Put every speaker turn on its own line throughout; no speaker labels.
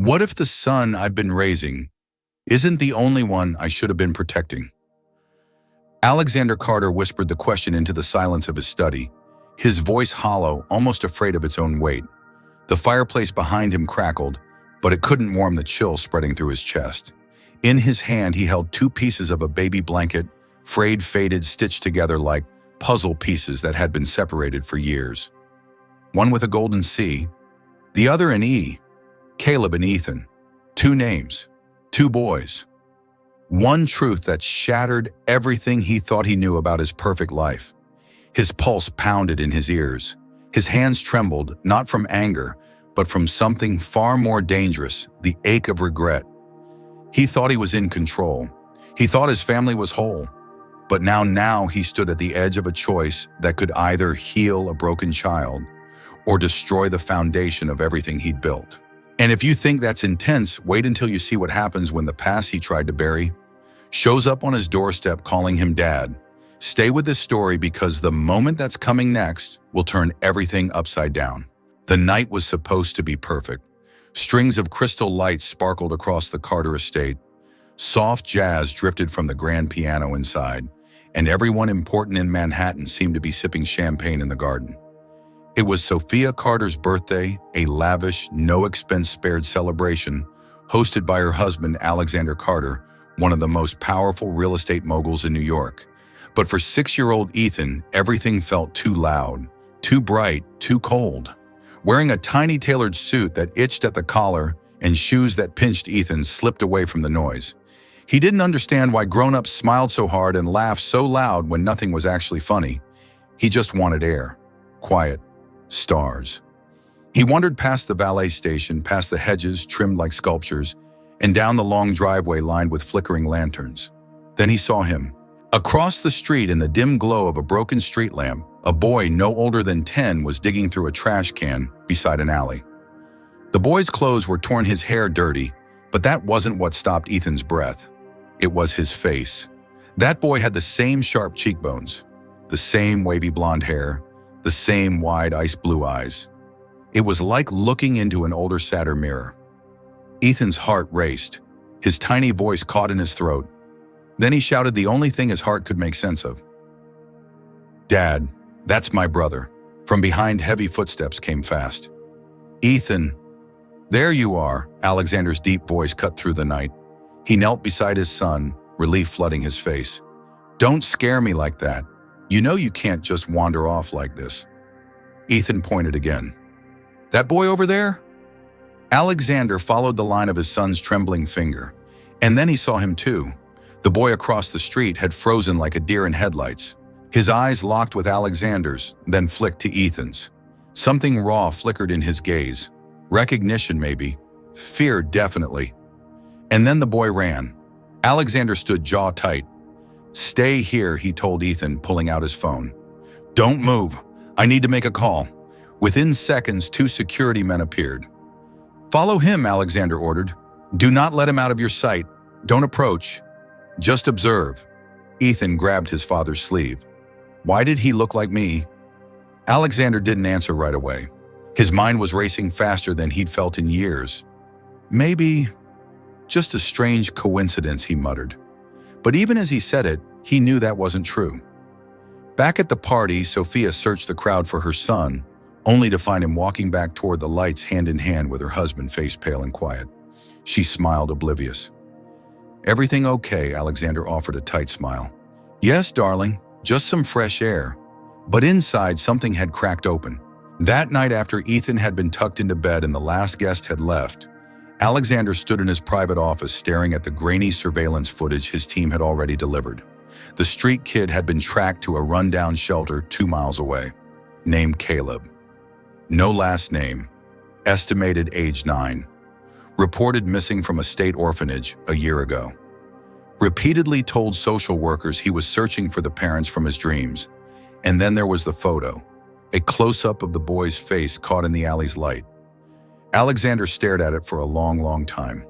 What if the son I've been raising isn't the only one I should have been protecting? Alexander Carter whispered the question into the silence of his study, his voice hollow, almost afraid of its own weight. The fireplace behind him crackled, but it couldn't warm the chill spreading through his chest. In his hand, he held two pieces of a baby blanket, frayed, faded, stitched together like puzzle pieces that had been separated for years. One with a golden C, the other an E. Caleb and Ethan. Two names, two boys. One truth that shattered everything he thought he knew about his perfect life. His pulse pounded in his ears. His hands trembled, not from anger, but from something far more dangerous, the ache of regret. He thought he was in control. He thought his family was whole. But now he stood at the edge of a choice that could either heal a broken child or destroy the foundation of everything he'd built. And if you think that's intense, wait until you see what happens when the past he tried to bury shows up on his doorstep calling him dad. Stay with this story because the moment that's coming next will turn everything upside down. The night was supposed to be perfect. Strings of crystal lights sparkled across the Carter estate. Soft jazz drifted from the grand piano inside, and everyone important in Manhattan seemed to be sipping champagne in the garden. It was Sophia Carter's birthday, a lavish, no-expense-spared celebration hosted by her husband, Alexander Carter, one of the most powerful real estate moguls in New York. But for 6-year-old Ethan, everything felt too loud, too bright, too cold. Wearing a tiny tailored suit that itched at the collar and shoes that pinched Ethan slipped away from the noise. He didn't understand why grown-ups smiled so hard and laughed so loud when nothing was actually funny. He just wanted air, quiet, stars. He wandered past the valet station, past the hedges trimmed like sculptures, and down the long driveway lined with flickering lanterns. Then he saw him. Across the street, in the dim glow of a broken street lamp, a boy no older than 10 was digging through a trash can beside an alley. The boy's clothes were torn, his hair dirty, but that wasn't what stopped Ethan's breath. It was his face. That boy had the same sharp cheekbones, the same wavy blonde hair, the same wide ice blue eyes. It was like looking into an older, sadder mirror. Ethan's heart raced. His tiny voice caught in his throat. Then he shouted the only thing his heart could make sense of. "Dad, that's my brother." From behind, heavy footsteps came fast. "Ethan." "There you are," Alexander's deep voice cut through the night. He knelt beside his son, relief flooding his face. "Don't scare me like that. You know you can't just wander off like this." Ethan pointed again. "That boy over there?" Alexander followed the line of his son's trembling finger, and then he saw him too. The boy across the street had frozen like a deer in headlights. His eyes locked with Alexander's, then flicked to Ethan's. Something raw flickered in his gaze. Recognition, maybe. Fear, definitely. And then the boy ran. Alexander stood jaw tight. "Stay here," he told Ethan, pulling out his phone. "Don't move. I need to make a call." Within seconds, 2 security men appeared. "Follow him," Alexander ordered. "Do not let him out of your sight. Don't approach. Just observe." Ethan grabbed his father's sleeve. "Why did he look like me?" Alexander didn't answer right away. His mind was racing faster than he'd felt in years. "Maybe just a strange coincidence," he muttered. But even as he said it, he knew that wasn't true. Back at the party, Sophia searched the crowd for her son, only to find him walking back toward the lights hand in hand with her husband, face pale and quiet. She smiled, oblivious. "Everything okay?" Alexander offered a tight smile. "Yes, darling, just some fresh air." But inside, something had cracked open. That night, after Ethan had been tucked into bed and the last guest had left, Alexander stood in his private office staring at the grainy surveillance footage his team had already delivered. The street kid had been tracked to a rundown shelter 2 miles away. Named Caleb. No last name. Estimated age 9. Reported missing from a state orphanage a year ago. Repeatedly told social workers he was searching for the parents from his dreams. And then there was the photo. A close-up of the boy's face caught in the alley's light. Alexander stared at it for a long, long time.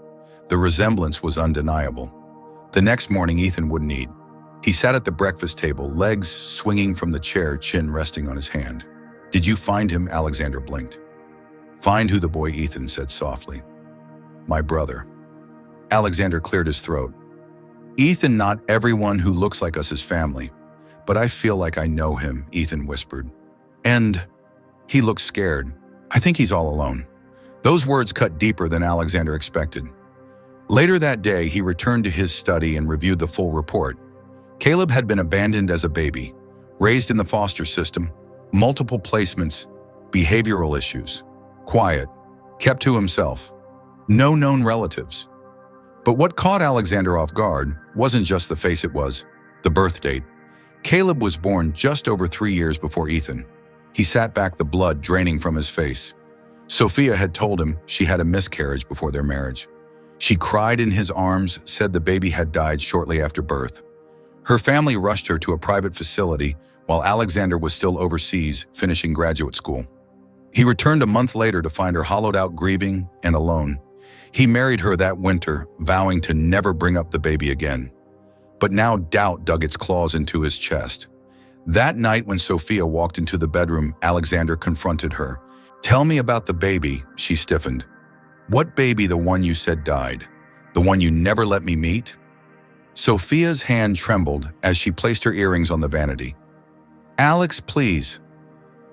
The resemblance was undeniable. The next morning, Ethan wouldn't eat. He sat at the breakfast table, legs swinging from the chair, chin resting on his hand. "Did you find him?" Alexander blinked. "Find who?" the boy Ethan said softly. my brother." Alexander cleared his throat. "Ethan, not everyone who looks like us is family, but I feel like I know him," Ethan whispered. "And he looks scared. I think he's all alone." Those words cut deeper than Alexander expected. Later that day, he returned to his study and reviewed the full report. Caleb had been abandoned as a baby, raised in the foster system, multiple placements, behavioral issues, quiet, kept to himself, no known relatives. But what caught Alexander off guard wasn't just the face, it was the birth date. Caleb was born just over 3 years before Ethan. He sat back, the blood draining from his face. Sophia had told him she had a miscarriage before their marriage. She cried in his arms, said the baby had died shortly after birth. Her family rushed her to a private facility while Alexander was still overseas finishing graduate school. He returned a month later to find her hollowed out, grieving and alone. He married her that winter, vowing to never bring up the baby again. But now doubt dug its claws into his chest. That night when Sophia walked into the bedroom, Alexander confronted her. "Tell me about the baby," she stiffened. "What baby? The one you said died? The one you never let me meet?" Sophia's hand trembled as she placed her earrings on the vanity. "Alex, please.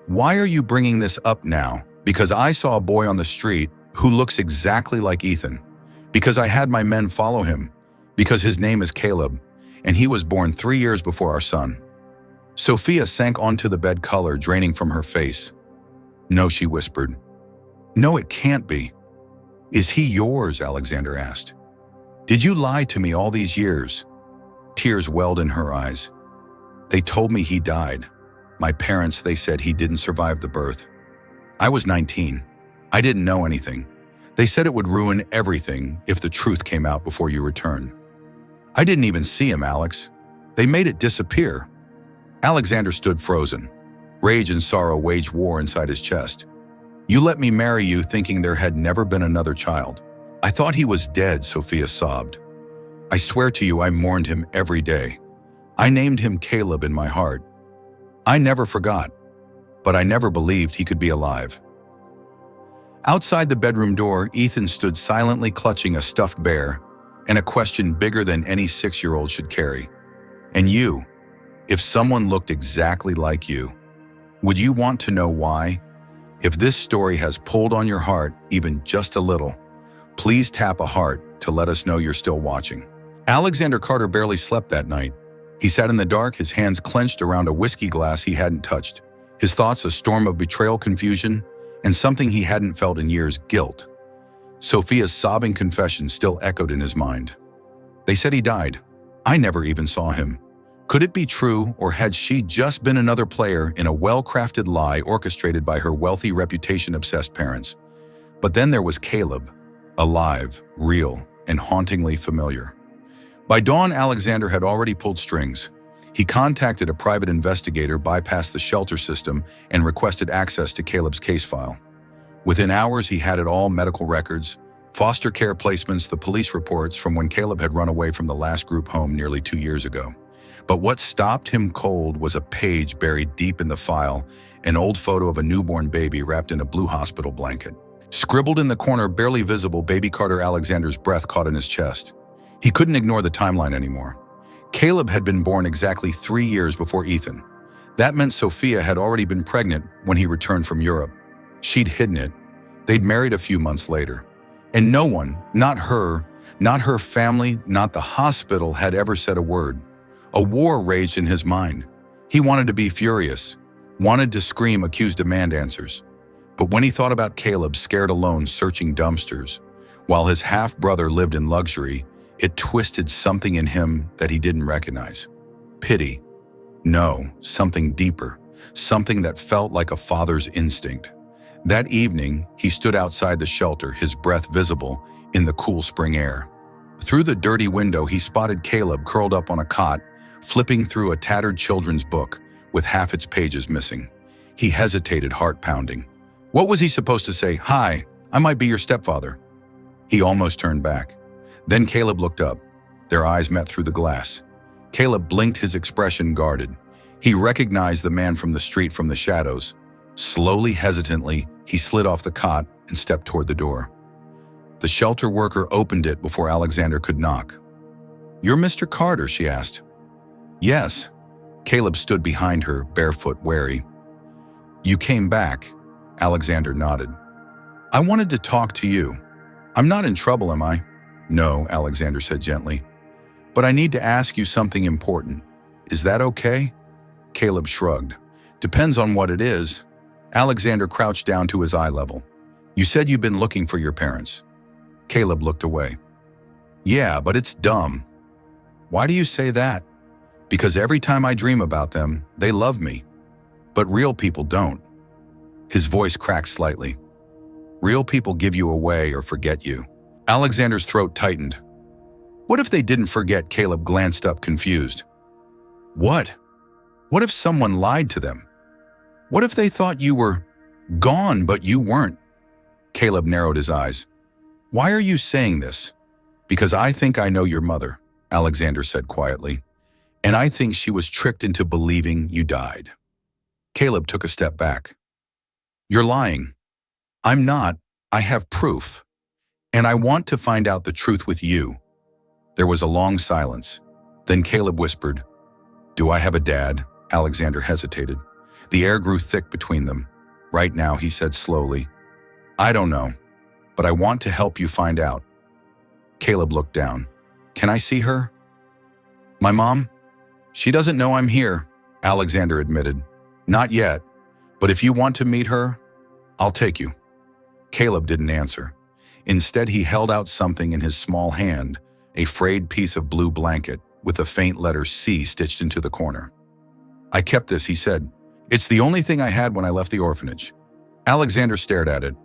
Why are you bringing this up now? Because I saw a boy on the street who looks exactly like Ethan. Because I had my men follow him. Because his name is Caleb, and he was born 3 years before our son." Sophia sank onto the bed, color draining from her face. "No," she whispered. "No, it can't be." "Is he yours?" Alexander asked. "Did you lie to me all these years?" Tears welled in her eyes. "They told me he died. My parents, they said he didn't survive the birth. I was 19. I didn't know anything. They said it would ruin everything if the truth came out before you returned. I didn't even see him, Alex. They made it disappear." Alexander stood frozen. Rage and sorrow waged war inside his chest. "You let me marry you thinking there had never been another child. I thought he was dead," Sophia sobbed. "I swear to you I mourned him every day. I named him Caleb in my heart. I never forgot, but I never believed he could be alive." Outside the bedroom door, Ethan stood silently clutching a stuffed bear and a question bigger than any 6-year-old should carry. "And you, if someone looked exactly like you, would you want to know why? If this story has pulled on your heart even just a little, please tap a heart to let us know you're still watching." Alexander Carter barely slept that night. He sat in the dark, his hands clenched around a whiskey glass he hadn't touched. His thoughts a storm of betrayal, confusion, and something he hadn't felt in years, guilt. Sophia's sobbing confession still echoed in his mind. "They said he died. I never even saw him. Could it be true, or had she just been another player in a well-crafted lie orchestrated by her wealthy, reputation-obsessed parents?" But then there was Caleb, alive, real, and hauntingly familiar. By dawn, Alexander had already pulled strings. He contacted a private investigator, bypassed the shelter system, and requested access to Caleb's case file. Within hours, he had it all: medical records, foster care placements, the police reports from when Caleb had run away from the last group home nearly 2 years ago. But what stopped him cold was a page buried deep in the file, an old photo of a newborn baby wrapped in a blue hospital blanket. Scribbled in the corner, barely visible, "Baby Carter." Alexander's breath caught in his chest. He couldn't ignore the timeline anymore. Caleb had been born exactly 3 years before Ethan. That meant Sophia had already been pregnant when he returned from Europe. She'd hidden it. They'd married a few months later. And no one, not her family, not the hospital, had ever said a word. A war raged in his mind. He wanted to be furious, wanted to scream, accuse, demand answers. But when he thought about Caleb, scared alone, searching dumpsters, while his half-brother lived in luxury, it twisted something in him that he didn't recognize. Pity. No, something deeper, something that felt like a father's instinct. That evening, he stood outside the shelter, his breath visible in the cool spring air. Through the dirty window, he spotted Caleb curled up on a cot, flipping through a tattered children's book with half its pages missing. He hesitated, heart pounding. What was he supposed to say? "Hi, I might be your stepfather." He almost turned back. Then Caleb looked up. Their eyes met through the glass. Caleb blinked, his expression guarded. He recognized the man from the street, from the shadows. Slowly, hesitantly, he slid off the cot and stepped toward the door. The shelter worker opened it before Alexander could knock. "You're Mr. Carter?" she asked. "Yes." Caleb stood behind her, barefoot, wary. "You came back," Alexander nodded. "I wanted to talk to you. I'm not in trouble, am I?" "No," Alexander said gently. "But I need to ask you something important. Is that okay?" Caleb shrugged. "Depends on what it is." Alexander crouched down to his eye level. "You said you've been looking for your parents." Caleb looked away. "Yeah, but it's dumb." "Why do you say that?" "Because every time I dream about them, they love me. But real people don't." His voice cracked slightly. "Real people give you away or forget you." Alexander's throat tightened. "What if they didn't forget?" Caleb glanced up, confused. "What? What if someone lied to them? What if they thought you were gone but you weren't?" Caleb narrowed his eyes. "Why are you saying this?" "Because I think I know your mother," Alexander said quietly. "And I think she was tricked into believing you died." Caleb took a step back. "You're lying." "I'm not. I have proof. And I want to find out the truth with you." There was a long silence. Then Caleb whispered, "Do I have a dad?" Alexander hesitated. The air grew thick between them. "Right now," he said slowly. "I don't know, but I want to help you find out." Caleb looked down. "Can I see her?" "My mom? She doesn't know I'm here," Alexander admitted. "Not yet, but if you want to meet her, I'll take you." Caleb didn't answer. Instead, he held out something in his small hand, a frayed piece of blue blanket with a faint letter C stitched into the corner. "I kept this," he said. "It's the only thing I had when I left the orphanage." Alexander stared at it.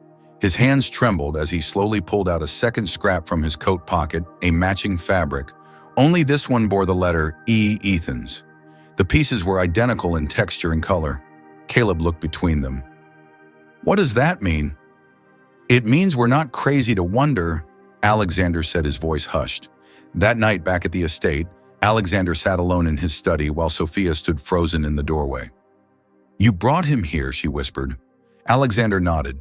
His hands trembled as he slowly pulled out a second scrap from his coat pocket, a matching fabric. Only this one bore the letter E, Ethan's. The pieces were identical in texture and color. Caleb looked between them. "What does that mean?" "It means we're not crazy to wonder," Alexander said, his voice hushed. That night back at the estate, Alexander sat alone in his study while Sophia stood frozen in the doorway. "You brought him here," she whispered. Alexander nodded.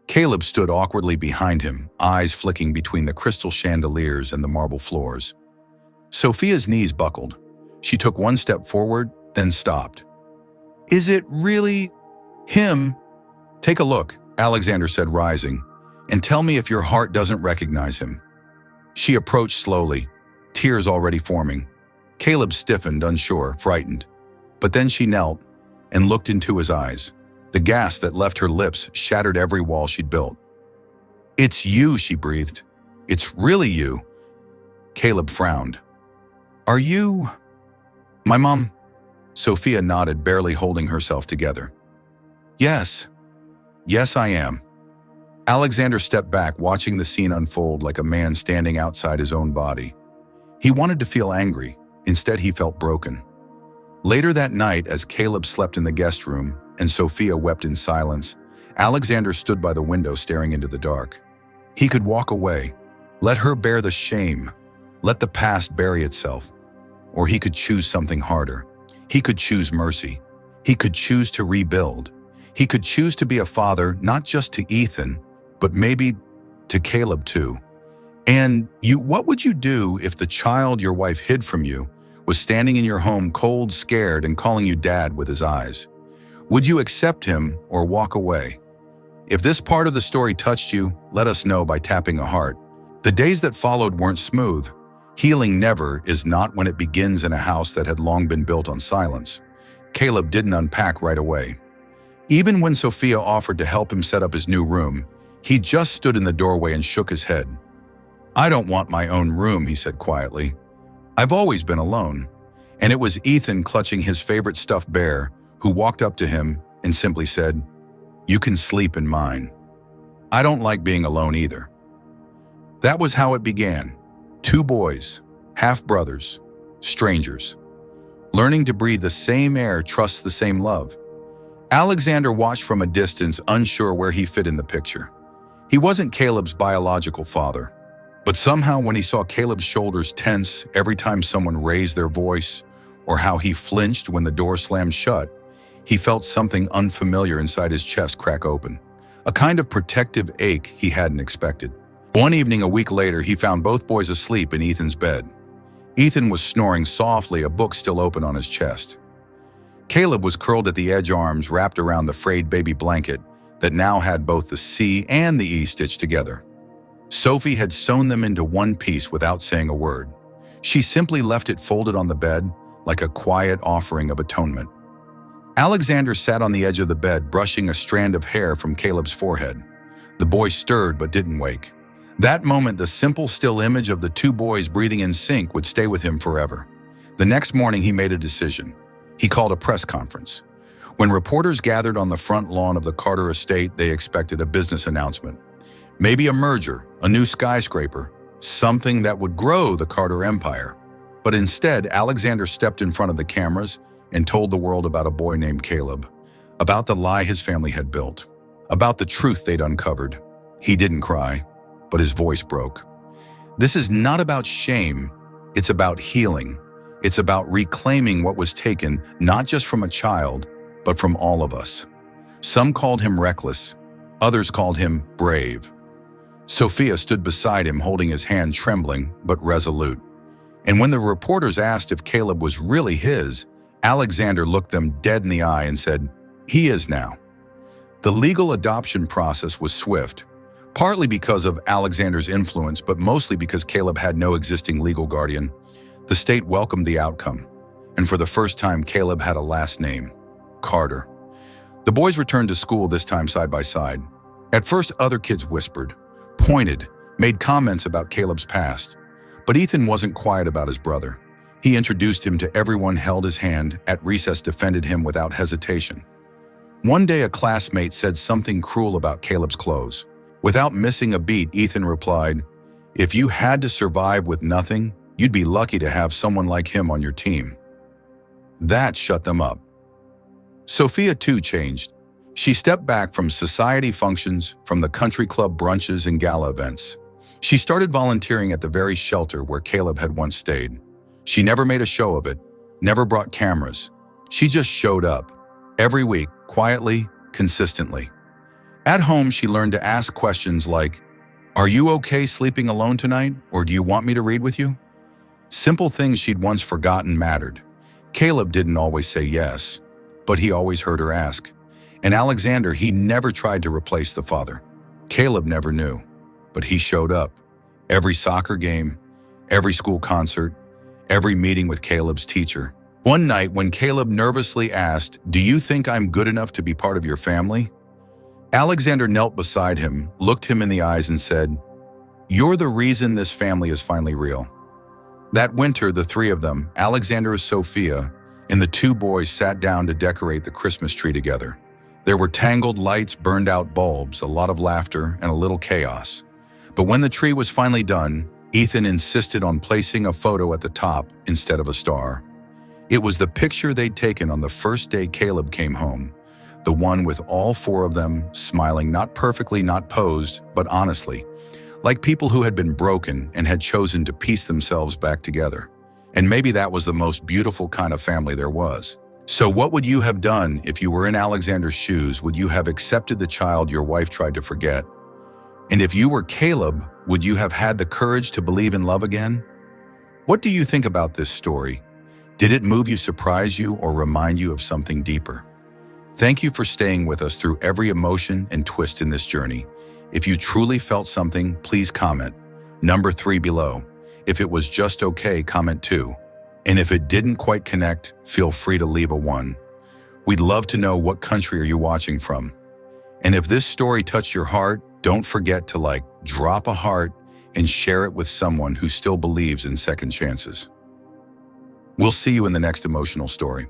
Caleb stood awkwardly behind him, eyes flicking between the crystal chandeliers and the marble floors. Sophia's knees buckled. She took one step forward, then stopped. "Is it really him?" "Take a look," Alexander said, rising, "and tell me if your heart doesn't recognize him." She approached slowly, tears already forming. Caleb stiffened, unsure, frightened. But then she knelt and looked into his eyes. The gasp that left her lips shattered every wall she'd built. "It's you," she breathed. "It's really you." Caleb frowned. "Are you my mom?" Sophia nodded, barely holding herself together. Yes, I am." Alexander stepped back, watching the scene unfold like a man standing outside his own body. He wanted to feel angry. Instead, he felt broken. Later that night, as Caleb slept in the guest room and Sophia wept in silence, Alexander stood by the window staring into the dark. He could walk away, let her bear the shame, let the past bury itself. Or he could choose something harder. He could choose mercy. He could choose to rebuild. He could choose to be a father, not just to Ethan, but maybe to Caleb too. And what would you do if the child your wife hid from you was standing in your home cold, scared, and calling you dad with his eyes? Would you accept him or walk away? If this part of the story touched you, let us know by tapping a heart. The days that followed weren't smooth. Healing never is not when it begins in a house that had long been built on silence. Caleb didn't unpack right away. Even when Sophia offered to help him set up his new room, he just stood in the doorway and shook his head. "I don't want my own room," he said quietly. "I've always been alone." And it was Ethan, clutching his favorite stuffed bear, who walked up to him and simply said, "You can sleep in mine." "I don't like being alone either." That was how it began. Two boys, half-brothers, strangers, learning to breathe the same air, trust the same love. Alexander watched from a distance, unsure where he fit in the picture. He wasn't Caleb's biological father, but somehow when he saw Caleb's shoulders tense every time someone raised their voice, or how he flinched when the door slammed shut, he felt something unfamiliar inside his chest crack open, a kind of protective ache he hadn't expected. One evening a week later, he found both boys asleep in Ethan's bed. Ethan was snoring softly, a book still open on his chest. Caleb was curled at the edge, arms wrapped around the frayed baby blanket that now had both the C and the E stitched together. Sophie had sewn them into one piece without saying a word. She simply left it folded on the bed like a quiet offering of atonement. Alexander sat on the edge of the bed, brushing a strand of hair from Caleb's forehead. The boy stirred but didn't wake. That moment, the simple, still image of the two boys breathing in sync would stay with him forever. The next morning, he made a decision. He called a press conference. When reporters gathered on the front lawn of the Carter estate, they expected a business announcement. Maybe a merger, a new skyscraper, something that would grow the Carter empire. But instead, Alexander stepped in front of the cameras and told the world about a boy named Caleb, about the lie his family had built, about the truth they'd uncovered. He didn't cry, but his voice broke. This is not about shame, it's about healing. It's about reclaiming what was taken, not just from a child, but from all of us. Some called him reckless, others called him brave. Sophia stood beside him, holding his hand, trembling but resolute. And when the reporters asked if Caleb was really his, Alexander looked them dead in the eye and said, "He is now." The legal adoption process was swift, partly because of Alexander's influence, but mostly because Caleb had no existing legal guardian. The state welcomed the outcome, and for the first time, Caleb had a last name, Carter. The boys returned to school, this time side by side. At first, other kids whispered, pointed, made comments about Caleb's past. But Ethan wasn't quiet about his brother. He introduced him to everyone, held his hand, at recess defended him without hesitation. One day, a classmate said something cruel about Caleb's clothes. Without missing a beat, Ethan replied, "If you had to survive with nothing, you'd be lucky to have someone like him on your team." That shut them up. Sophia too changed. She stepped back from society functions, from the country club brunches and gala events. She started volunteering at the very shelter where Caleb had once stayed. She never made a show of it, never brought cameras. She just showed up, every week, quietly, consistently. At home, she learned to ask questions like, "Are you okay sleeping alone tonight, or do you want me to read with you?" Simple things she'd once forgotten mattered. Caleb didn't always say yes, but he always heard her ask. And Alexander, he never tried to replace the father. Caleb never knew, but he showed up. Every soccer game, every school concert, every meeting with Caleb's teacher. One night when Caleb nervously asked, "Do you think I'm good enough to be part of your family?" Alexander knelt beside him, looked him in the eyes and said, "You're the reason this family is finally real." That winter, the three of them, Alexander, Sophia, and the two boys, sat down to decorate the Christmas tree together. There were tangled lights, burned out bulbs, a lot of laughter, and a little chaos. But when the tree was finally done, Ethan insisted on placing a photo at the top instead of a star. It was the picture they'd taken on the first day Caleb came home, the one with all four of them smiling, not perfectly, not posed, but honestly, like people who had been broken and had chosen to piece themselves back together. And maybe that was the most beautiful kind of family there was. So what would you have done if you were in Alexander's shoes? Would you have accepted the child your wife tried to forget? And if you were Caleb, would you have had the courage to believe in love again? What do you think about this story? Did it move you, surprise you, or remind you of something deeper? Thank you for staying with us through every emotion and twist in this journey. If you truly felt something, please comment. Number 3 below. If it was just okay, comment 2. And if it didn't quite connect, feel free to leave a 1. We'd love to know, what country are you watching from? And if this story touched your heart, don't forget to drop a heart and share it with someone who still believes in second chances. We'll see you in the next emotional story.